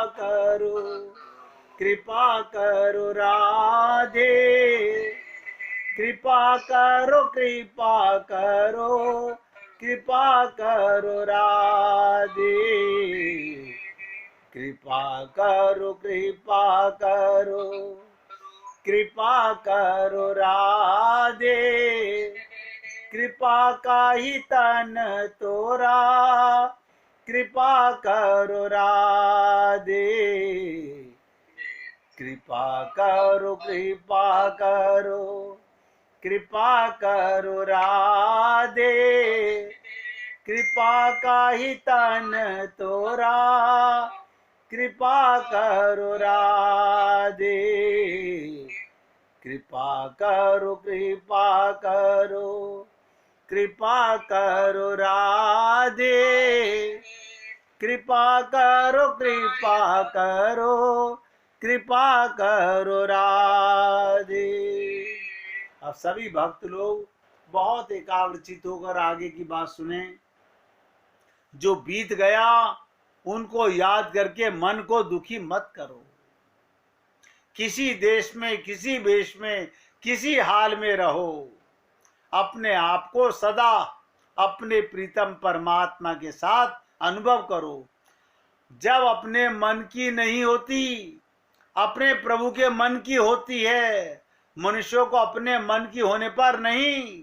करो, कृपा करो राधे, कृपा करो, कृपा करो, कृपा करो राधे, कृपा करो, कृपा करो, कृपा करो राधे, कृपा का ही तन तोरा, कृपा करो राधे, कृपा करो, कृपा करो, कृपा करो राधे, कृपा का ही तन तोरा, कृपा करो राधे, कृपा करो, कृपा करो, कृपा करो राधे, कृपा करो, कृपा करो, कृपा करो राधे। अब सभी भक्त लोग बहुत एकाग्रचित होकर आगे की बात सुने। जो बीत गया उनको याद करके मन को दुखी मत करो। किसी देश में, किसी वेश में, किसी हाल में रहो, अपने आप को सदा अपने प्रीतम परमात्मा के साथ अनुभव करो। जब अपने मन की नहीं होती, अपने प्रभु के मन की होती है। मनुष्यों को अपने मन की होने पर नहीं,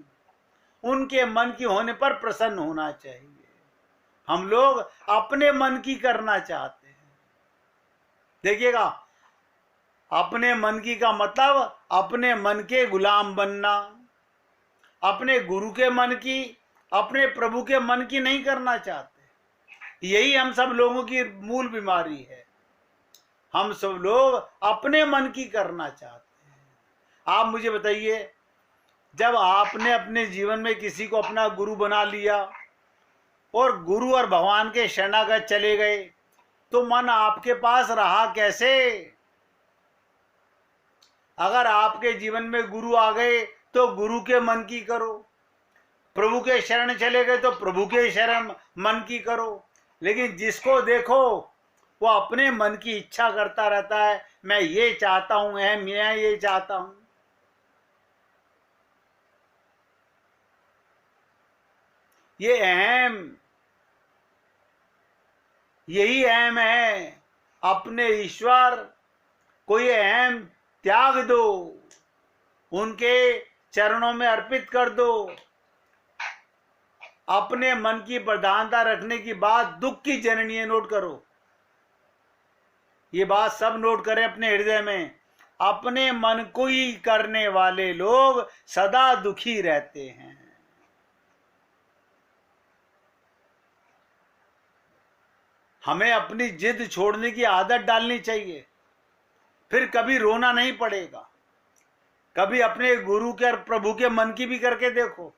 उनके मन की होने पर प्रसन्न होना चाहिए। हम लोग अपने मन की करना चाहते हैं। देखिएगा, अपने मन की का मतलब अपने मन के गुलाम बनना। अपने गुरु के मन की, अपने प्रभु के मन की नहीं करना चाहते। यही हम सब लोगों की मूल बीमारी है। हम सब लोग अपने मन की करना चाहते हैं। आप मुझे बताइए, जब आपने अपने जीवन में किसी को अपना गुरु बना लिया और गुरु और भगवान के शरणागत चले गए, तो मन आपके पास रहा कैसे? अगर आपके जीवन में गुरु आ गए तो गुरु के मन की करो, प्रभु के शरण चले गए तो प्रभु के शरण मन की करो। लेकिन जिसको देखो वो अपने मन की इच्छा करता रहता है, मैं ये चाहता हूं, मैं ये चाहता हूं। ये अहम, यही अहम है। अपने ईश्वर को ये अहम त्याग दो, उनके चरणों में अर्पित कर दो। अपने मन की प्रधानता रखने की बात दुख की जननी है, नोट करो। ये बात सब नोट करें अपने हृदय में। अपने मन को ही करने वाले लोग सदा दुखी रहते हैं। हमें अपनी जिद छोड़ने की आदत डालनी चाहिए, फिर कभी रोना नहीं पड़ेगा। कभी अपने गुरु के और प्रभु के मन की भी करके देखो।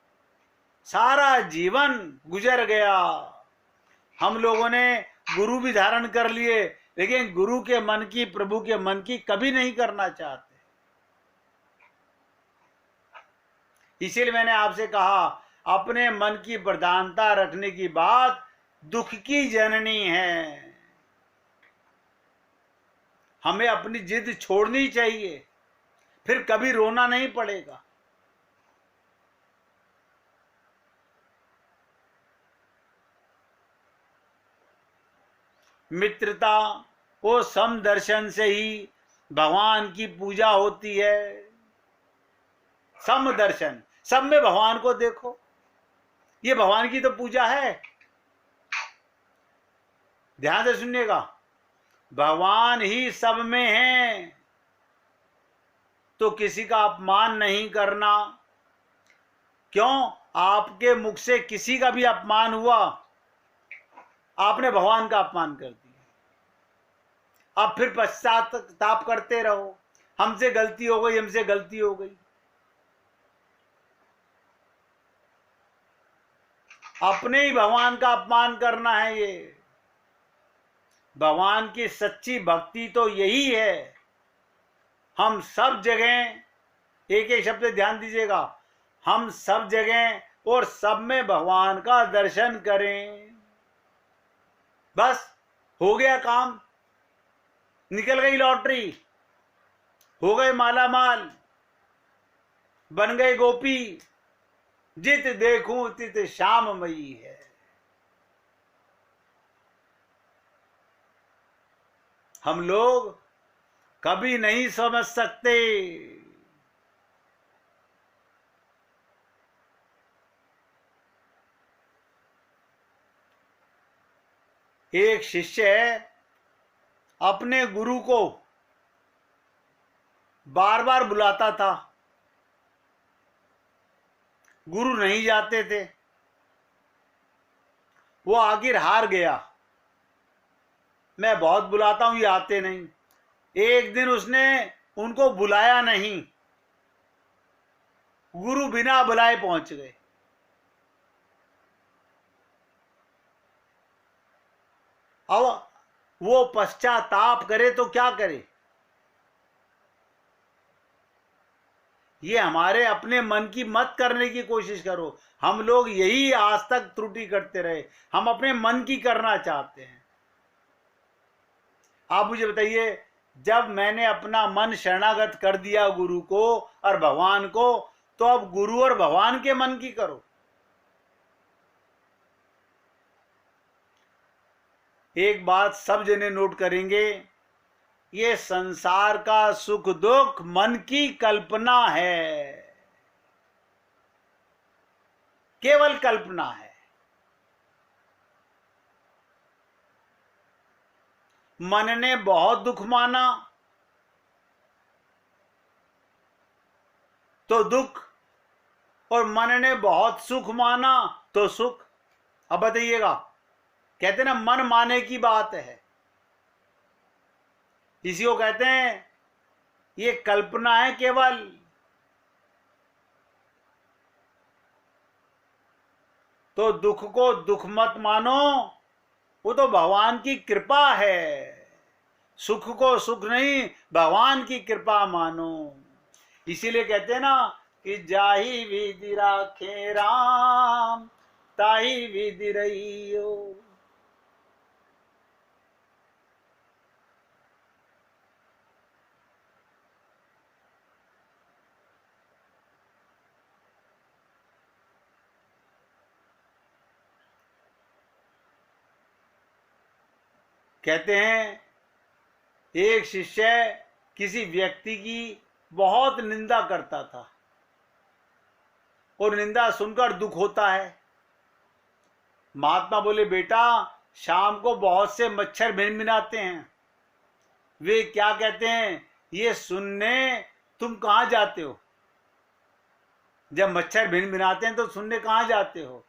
सारा जीवन गुजर गया, हम लोगों ने गुरु भी धारण कर लिए, लेकिन गुरु के मन की, प्रभु के मन की कभी नहीं करना चाहते। इसीलिए मैंने आपसे कहा, अपने मन की प्रधानता रखने की बात दुख की जननी है। हमें अपनी जिद छोड़नी चाहिए, फिर कभी रोना नहीं पड़ेगा। मित्रता वो समदर्शन से ही भगवान की पूजा होती है। समदर्शन, सब में भगवान को देखो, ये भगवान की तो पूजा है। ध्यान से सुनिएगा, भगवान ही सब में है, तो किसी का अपमान नहीं करना। क्यों? आपके मुख से किसी का भी अपमान हुआ, आपने भगवान का अपमान कर दिया। अब फिर पश्चाताप करते रहो, हमसे गलती हो गई, हमसे गलती हो गई। अपने ही भगवान का अपमान करना है। ये भगवान की सच्ची भक्ति तो यही है। हम सब जगह, एक एक शब्द ध्यान दीजिएगा, हम सब जगह और सब में भगवान का दर्शन करें, बस हो गया काम। निकल गई लॉटरी, हो गए माला माल, बन गए गोपी, जित देखूं तित श्याममयी है। हम लोग कभी नहीं समझ सकते। एक शिष्य अपने गुरु को बार बार बुलाता था, गुरु नहीं जाते थे। वो आखिर हार गया, मैं बहुत बुलाता हूं ये आते नहीं। एक दिन उसने उनको बुलाया नहीं, गुरु बिना बुलाए पहुंच गए। अब वो पश्चाताप करे तो क्या करे? ये हमारे अपने मन की मत करने की कोशिश करो। हम लोग यही आज तक त्रुटि करते रहे, हम अपने मन की करना चाहते हैं। आप मुझे बताइए, जब मैंने अपना मन शरणागत कर दिया गुरु को और भगवान को, तो अब गुरु और भगवान के मन की करो। एक बात सब जने नोट करेंगे, ये संसार का सुख दुख मन की कल्पना है, केवल कल्पना है। मन ने बहुत दुख माना तो दुख, और मन ने बहुत सुख माना तो सुख। अब बताइएगा, कहते ना मन माने की बात है, इसी को कहते हैं ये कल्पना है केवल। तो दुख को दुख मत मानो, वो तो भगवान की कृपा है। सुख को सुख नहीं, भगवान की कृपा मानो। इसीलिए कहते हैं ना कि जाही विधि राखे राम, ताही विधि रहियो। कहते हैं एक शिष्य किसी व्यक्ति की बहुत निंदा करता था, और निंदा सुनकर दुख होता है। महात्मा बोले, बेटा शाम को बहुत से मच्छर भिनभिनाते हैं, वे क्या कहते हैं ये सुनने तुम कहां जाते हो? जब मच्छर भिनभिनाते हैं तो सुनने कहां जाते हो?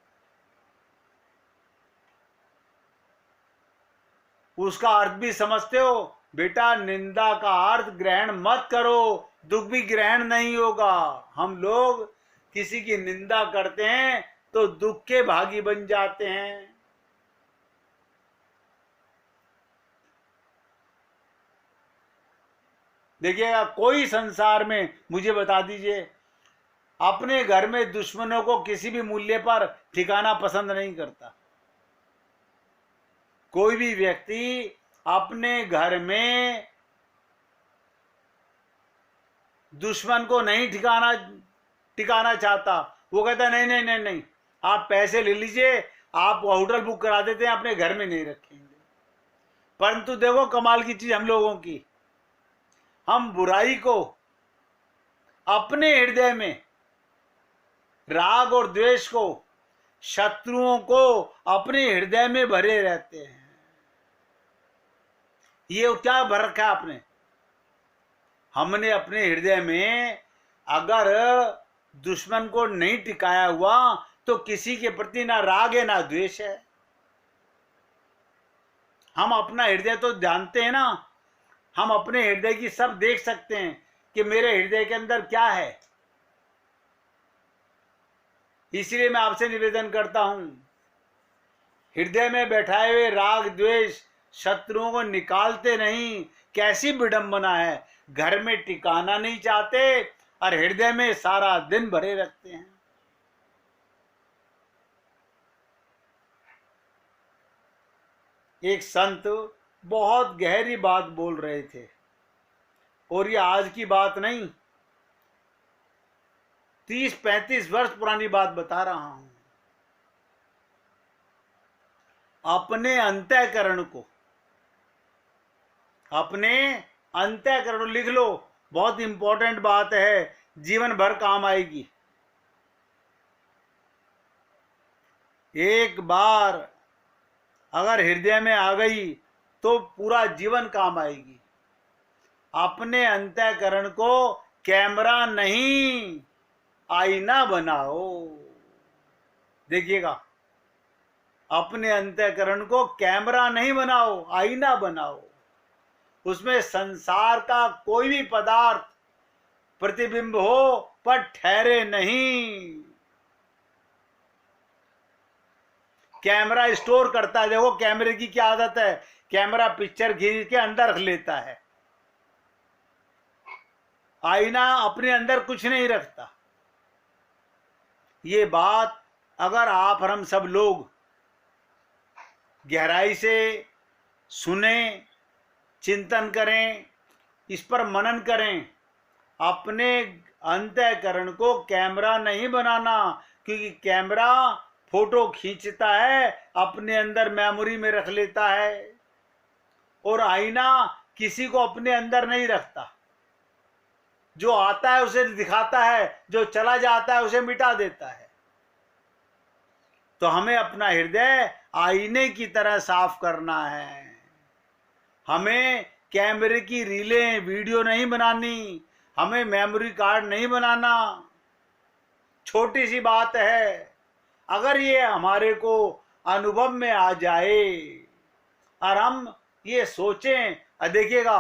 उसका अर्थ भी समझते हो? बेटा निंदा का अर्थ ग्रहण मत करो, दुख भी ग्रहण नहीं होगा। हम लोग किसी की निंदा करते हैं तो दुख के भागी बन जाते हैं। देखिएगा, कोई संसार में मुझे बता दीजिए अपने घर में दुश्मनों को किसी भी मूल्य पर ठिकाना पसंद नहीं करता। कोई भी व्यक्ति अपने घर में दुश्मन को नहीं टिकाना चाहता। वो कहता नहीं नहीं नहीं नहीं, आप पैसे ले लीजिए, आप होटल बुक करा देते हैं, अपने घर में नहीं रखेंगे। परंतु देखो कमाल की चीज हम लोगों की, हम बुराई को अपने हृदय में, राग और द्वेष को, शत्रुओं को अपने हृदय में भरे रहते हैं। ये क्या भर रखा है आपने? हमने अपने हृदय में अगर दुश्मन को नहीं टिकाया हुआ तो किसी के प्रति ना राग है ना द्वेष है। हम अपना हृदय तो जानते हैं ना, हम अपने हृदय की सब देख सकते हैं कि मेरे हृदय के अंदर क्या है। इसलिए मैं आपसे निवेदन करता हूं, हृदय में बैठाए हुए राग द्वेष शत्रुओं को निकालते नहीं। कैसी विडंबना है, घर में टिकाना नहीं चाहते और हृदय में सारा दिन भरे रखते हैं। एक संत बहुत गहरी बात बोल रहे थे, और ये आज की बात नहीं, 30-35 वर्ष पुरानी बात बता रहा हूं। अपने अंतःकरण को, अपने अंतःकरण लिख लो, बहुत इंपॉर्टेंट बात है, जीवन भर काम आएगी। एक बार अगर हृदय में आ गई तो पूरा जीवन काम आएगी। अपने अंतःकरण को कैमरा नहीं, आईना बनाओ। देखिएगा, अपने अंतःकरण को कैमरा नहीं बनाओ, आईना बनाओ। उसमें संसार का कोई भी पदार्थ प्रतिबिंब हो पर ठहरे नहीं। कैमरा स्टोर करता है। देखो कैमरे की क्या आदत है, कैमरा पिक्चर खींच के अंदर रख लेता है। आईना अपने अंदर कुछ नहीं रखता। ये बात अगर आप और हम सब लोग गहराई से सुने, चिंतन करें, इस पर मनन करें, अपने अंतःकरण को कैमरा नहीं बनाना, क्योंकि कैमरा फोटो खींचता है, अपने अंदर मेमोरी में रख लेता है, और आईना किसी को अपने अंदर नहीं रखता। जो आता है उसे दिखाता है, जो चला जाता है उसे मिटा देता है। तो हमें अपना हृदय आईने की तरह साफ करना है। हमें कैमरे की रीलें, वीडियो नहीं बनानी, हमें मेमोरी कार्ड नहीं बनाना। छोटी सी बात है, अगर ये हमारे को अनुभव में आ जाए और हम ये सोचें, देखिएगा,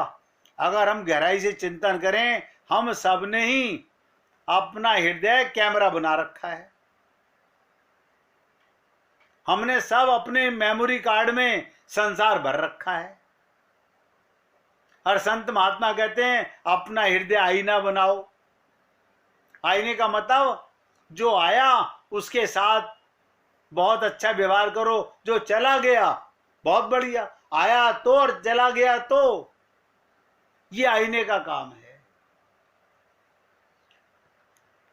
अगर हम गहराई से चिंतन करें, हम सब ने ही अपना हृदय कैमरा बना रखा है। हमने सब अपने मेमोरी कार्ड में संसार भर रखा है। और संत महात्मा कहते हैं अपना हृदय आईना बनाओ। आईने का मतलब जो आया उसके साथ बहुत अच्छा व्यवहार करो, जो चला गया बहुत बढ़िया, आया तो और चला गया तो, ये आईने का काम है।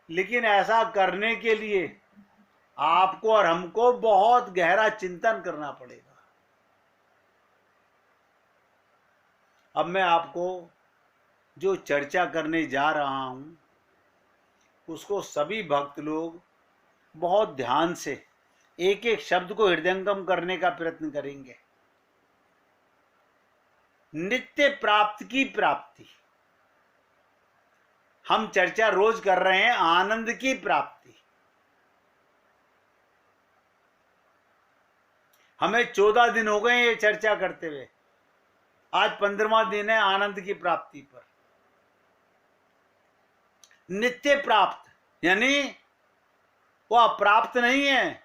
लेकिन ऐसा करने के लिए आपको और हमको बहुत गहरा चिंतन करना पड़ेगा। अब मैं आपको जो चर्चा करने जा रहा हूं उसको सभी भक्त लोग बहुत ध्यान से एक एक शब्द को हृदयंगम करने का प्रयत्न करेंगे। नित्य प्राप्त की प्राप्ति, हम चर्चा रोज कर रहे हैं आनंद की प्राप्ति। हमें 14 दिन हो गए ये चर्चा करते हुए, आज 15वां दिन है आनंद की प्राप्ति पर। नित्य प्राप्त यानी वो अप्राप्त नहीं है,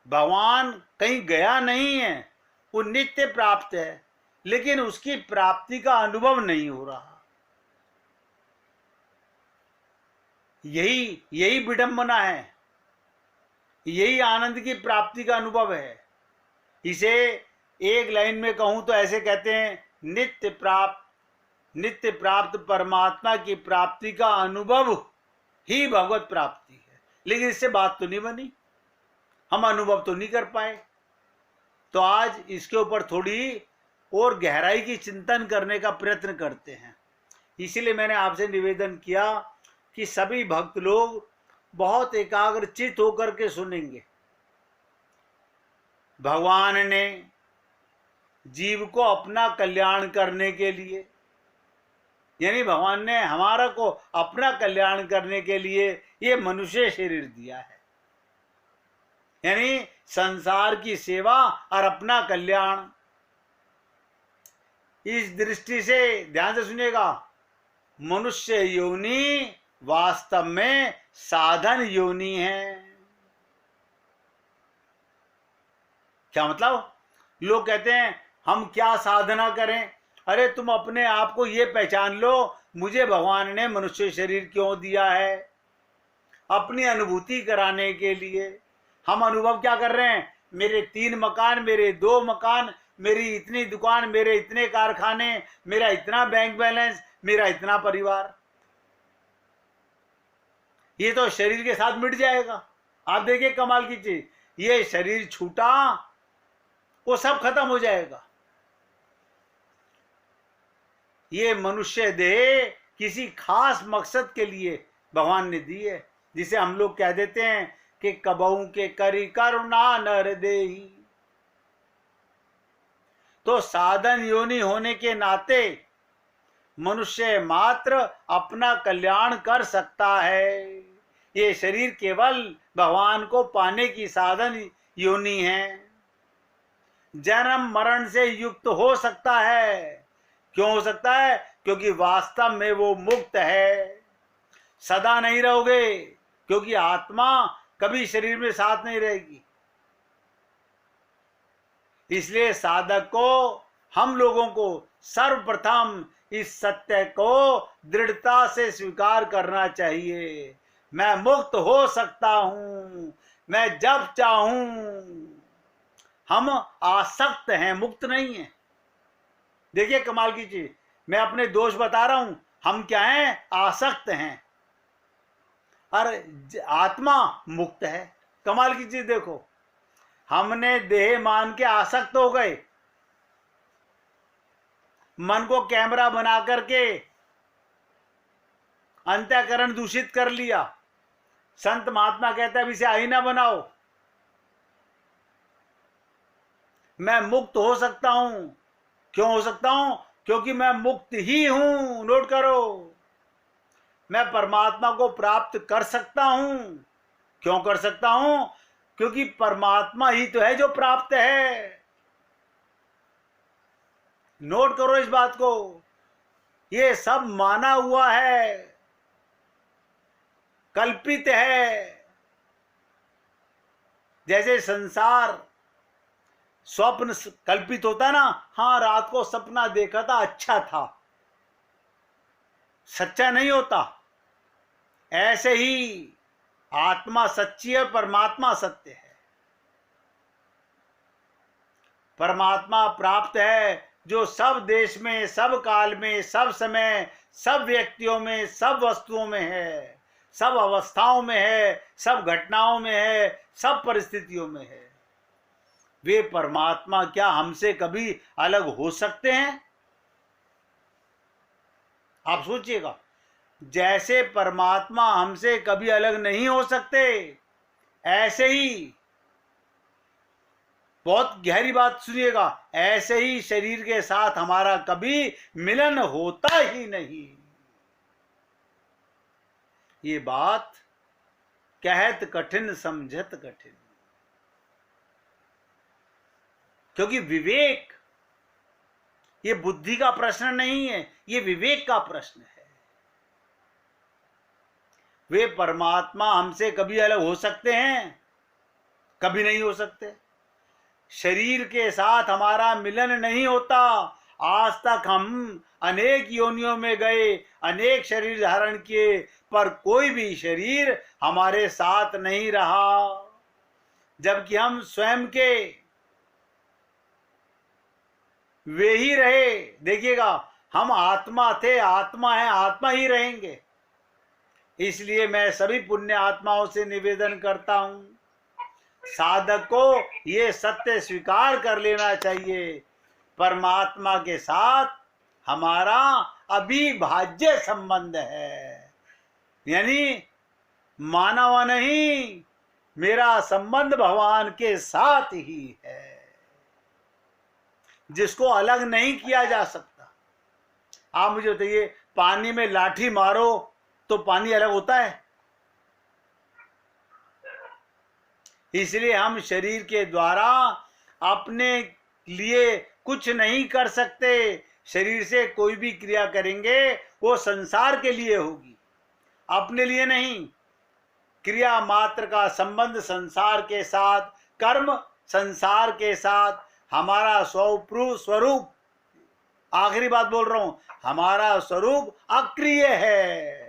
भगवान कहीं गया नहीं है, वो नित्य प्राप्त है, लेकिन उसकी प्राप्ति का अनुभव नहीं हो रहा। यही विडंबना है, यही आनंद की प्राप्ति का अनुभव है। इसे एक लाइन में कहूं तो ऐसे कहते हैं, नित्य प्राप्त परमात्मा की प्राप्ति का अनुभव ही भगवत प्राप्ति है। लेकिन इससे बात तो नहीं बनी, हम अनुभव तो नहीं कर पाए। तो आज इसके ऊपर थोड़ी और गहराई की चिंतन करने का प्रयत्न करते हैं। इसीलिए मैंने आपसे निवेदन किया कि सभी भक्त लोग बहुत एकाग्रचित होकर के सुनेंगे। भगवान ने जीव को अपना कल्याण करने के लिए, यानी भगवान ने हमारा को अपना कल्याण करने के लिए ये मनुष्य शरीर दिया है, यानी संसार की सेवा और अपना कल्याण। इस दृष्टि से ध्यान से सुनिएगा, मनुष्य योनि वास्तव में साधन योनि है। क्या मतलब? लोग कहते हैं हम क्या साधना करें? अरे तुम अपने आप को ये पहचान लो, मुझे भगवान ने मनुष्य शरीर क्यों दिया है? अपनी अनुभूति कराने के लिए। हम अनुभव क्या कर रहे हैं? मेरे 3 मकान, मेरे 2 मकान, मेरी इतनी दुकान, मेरे इतने कारखाने, मेरा इतना बैंक बैलेंस, मेरा इतना परिवार, ये तो शरीर के साथ मिट जाएगा। आप देखिए कमाल की चीज, ये शरीर छूटा वो सब खत्म हो जाएगा। ये मनुष्य देह किसी खास मकसद के लिए भगवान ने दी है, जिसे हम लोग कह देते हैं कि कबहू के करी करुणा नर देही। तो साधन योनि होने के नाते मनुष्य मात्र अपना कल्याण कर सकता है। ये शरीर केवल भगवान को पाने की साधन योनि है। जन्म मरण से युक्त हो सकता है। क्यों हो सकता है? क्योंकि वास्तव में वो मुक्त है। सदा नहीं रहोगे, क्योंकि आत्मा कभी शरीर में साथ नहीं रहेगी। इसलिए साधक को, हम लोगों को सर्वप्रथम इस सत्य को दृढ़ता से स्वीकार करना चाहिए। मैं मुक्त हो सकता हूं, मैं जब चाहूं। हम आसक्त हैं, मुक्त नहीं है। देखिए कमाल की चीज, मैं अपने दोष बता रहा हूं। हम क्या हैं? आसक्त हैं, और आत्मा मुक्त है। कमाल की चीज देखो, हमने देह मान के आसक्त हो गए, मन को कैमरा बना करके अंतःकरण दूषित कर लिया। संत महात्मा कहता है अब इसे आईना बनाओ। मैं मुक्त हो सकता हूं। क्यों हो सकता हूं? क्योंकि मैं मुक्त ही हूं। नोट करो, मैं परमात्मा को प्राप्त कर सकता हूं। क्यों कर सकता हूं? क्योंकि परमात्मा ही तो है जो प्राप्त है। नोट करो इस बात को, ये सब माना हुआ है, कल्पित है। जैसे संसार स्वप्न कल्पित होता ना, हाँ रात को सपना देखा था, अच्छा था, सच्चा नहीं होता। ऐसे ही आत्मा सच्ची है, परमात्मा सत्य है। परमात्मा प्राप्त है जो सब देश में, सब काल में, सब समय, सब व्यक्तियों में, सब वस्तुओं में है, सब अवस्थाओं में है, सब घटनाओं में है, सब परिस्थितियों में है। वे परमात्मा क्या हमसे कभी अलग हो सकते हैं? आप सोचिएगा, जैसे परमात्मा हमसे कभी अलग नहीं हो सकते, ऐसे ही, बहुत गहरी बात सुनिएगा, ऐसे ही शरीर के साथ हमारा कभी मिलन होता ही नहीं। ये बात कहत कठिन समझत कठिन, क्योंकि विवेक ये बुद्धि का प्रश्न नहीं है, ये विवेक का प्रश्न है। वे परमात्मा हमसे कभी अलग हो सकते हैं? कभी नहीं हो सकते। शरीर के साथ हमारा मिलन नहीं होता। आज तक हम अनेक योनियों में गए, अनेक शरीर धारण किए, पर कोई भी शरीर हमारे साथ नहीं रहा, जबकि हम स्वयं के वे ही रहे। देखिएगा, हम आत्मा थे, आत्मा है, आत्मा ही रहेंगे। इसलिए मैं सभी पुण्य आत्माओं से निवेदन करता हूं, साधक को ये सत्य स्वीकार कर लेना चाहिए, परमात्मा के साथ हमारा अविभाज्य संबंध है। यानी मानव नहीं, मेरा संबंध भगवान के साथ ही है, जिसको अलग नहीं किया जा सकता। आप मुझे बताइए, पानी में लाठी मारो तो पानी अलग होता है? इसलिए हम शरीर के द्वारा अपने लिए कुछ नहीं कर सकते। शरीर से कोई भी क्रिया करेंगे वो संसार के लिए होगी, अपने लिए नहीं। क्रिया मात्र का संबंध संसार के साथ, कर्म संसार के साथ। हमारा स्वरूप, आखिरी बात बोल रहा हूं, हमारा स्वरूप अक्रिय है।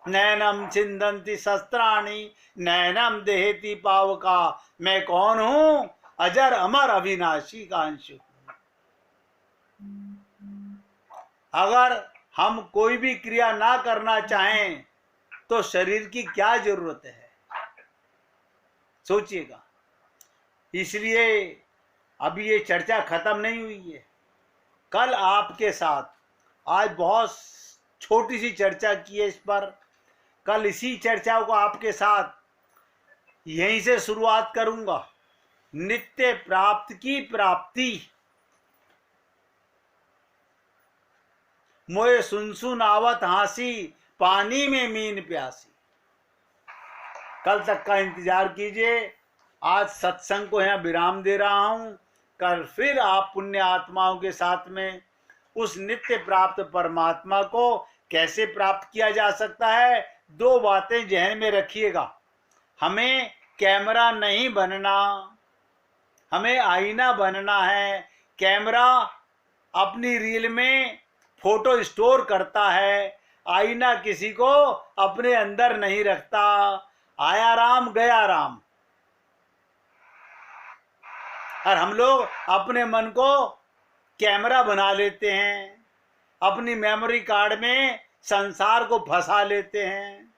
नैनम छिंदंती शस्त्राणी, नैनम देहती पावका। मैं कौन हूं? अजर अमर अविनाशी का अंश हूँ। अगर हम कोई भी क्रिया ना करना चाहें तो शरीर की क्या जरूरत है, सोचिएगा। इसलिए अभी ये चर्चा खत्म नहीं हुई है। कल आपके साथ, आज बहुत छोटी सी चर्चा की है इस पर, कल इसी चर्चा को आपके साथ यहीं से शुरुआत करूंगा। नित्य प्राप्त की प्राप्ति, मोए सुन आवत हासी, पानी में मीन प्यासी। कल तक का इंतजार कीजिए। आज सत्संग को यहाँ विराम दे रहा हूं। कल फिर आप पुण्य आत्माओं के साथ में उस नित्य प्राप्त परमात्मा को कैसे प्राप्त किया जा सकता है, दो बातें जहन में रखिएगा। हमें कैमरा नहीं बनना, हमें आईना बनना है। कैमरा अपनी रील में फोटो स्टोर करता है, आईना किसी को अपने अंदर नहीं रखता। आया राम गया राम। और हम लोग अपने मन को कैमरा बना लेते हैं, अपनी मेमोरी कार्ड में संसार को फंसा लेते हैं।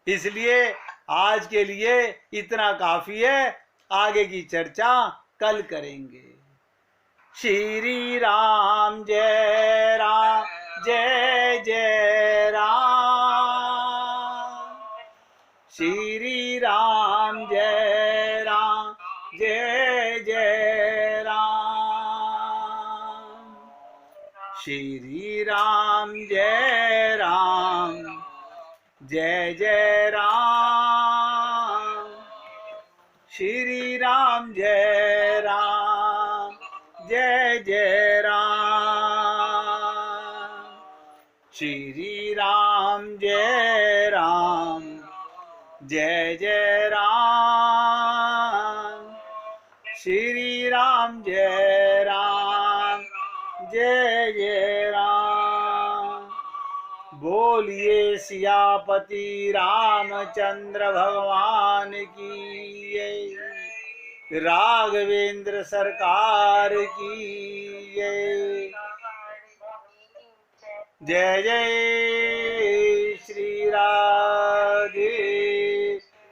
इसलिए आज के लिए इतना काफी है, आगे की चर्चा कल करेंगे। श्री राम जय राम, जय जय राम। श्री राम जय राम, जय जय राम। श्री राम जय राम, जय जय राम। श्री राम जय राम, जय जय राम। श्री राम जय राम, जय जय राम। श्री राम जय राम, जय जय राम। बोलिए सियापति रामचंद्र भगवान की जय, राघवेंद्र सरकार की जय। जय जय श्री राधे,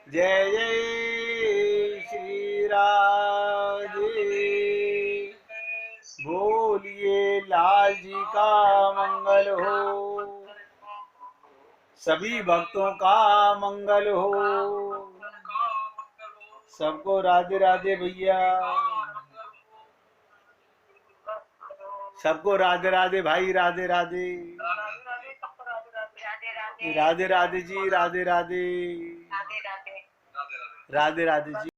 जय जय श्री राधे। बोलिए लाल जी का मंगल हो, सभी भक्तों का मंगल हो। सबको राधे राधे भैया, सबको राधे राधे भाई, राधे राधे, राधे राधे जी, राधे राधे, राधे राधे जी।